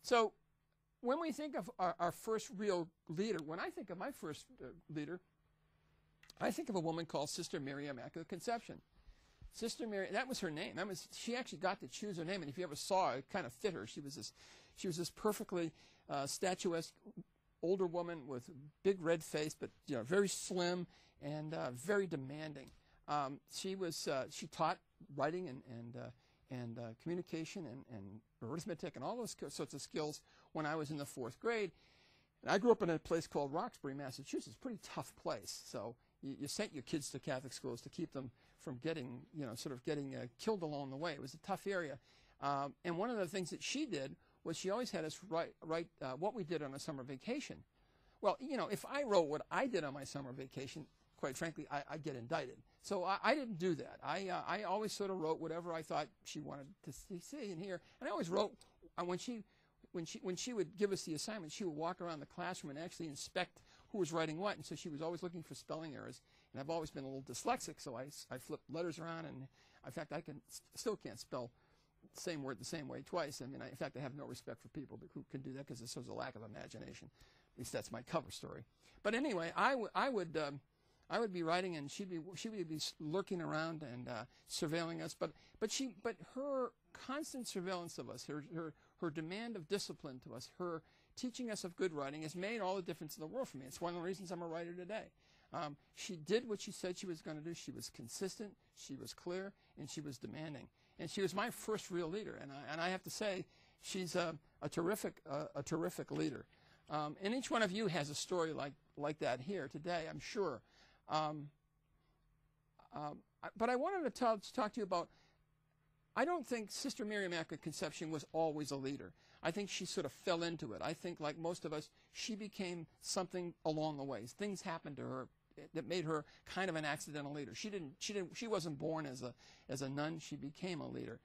So when we think of our first real leader, when I think of my first leader, I think of a woman called Sister Mary Immaculate Conception. Sister Mary, that was her name. She actually got to choose her name, and if you ever saw her, it kind of fit her. She was this perfectly statuesque older woman with a big red face, but very slim and very demanding. She taught writing and communication and arithmetic and all those sorts of skills when I was in the 4th grade. And I grew up in a place called Roxbury, Massachusetts. Pretty tough place. So you sent your kids to Catholic schools to keep them from getting, getting killed along the way. It was a tough area. And one of the things that she did was she always had us write what we did on a summer vacation. Well, if I wrote what I did on my summer vacation, quite frankly, I'd get indicted. So I didn't do that. I always sort of wrote whatever I thought she wanted to see and hear. And I always wrote when she would give us the assignment, she would walk around the classroom and actually inspect who was writing what. And so she was always looking for spelling errors. And I've always been a little dyslexic, so I flipped letters around. And in fact, I still can't spell the same word the same way twice. I mean, in fact, I have no respect for people who can do that because it shows a lack of imagination. At least that's my cover story. But anyway, I would be writing, and she would be lurking around and surveilling us. But her constant surveillance of us, her demand of discipline to us, her teaching us of good writing has made all the difference in the world for me. It's one of the reasons I'm a writer today. She did what she said she was going to do. She was consistent, she was clear, and she was demanding. And she was my first real leader. And I have to say, she's a terrific leader. And each one of you has a story like that here today, I'm sure. But I wanted to talk to you about, I don't think Sister Mary Immaculate Conception was always a leader. I think she sort of fell into it. I think, like most of us, she became something along the way. Things happened to her that made her kind of an accidental leader. She wasn't born as a nun. She became a leader.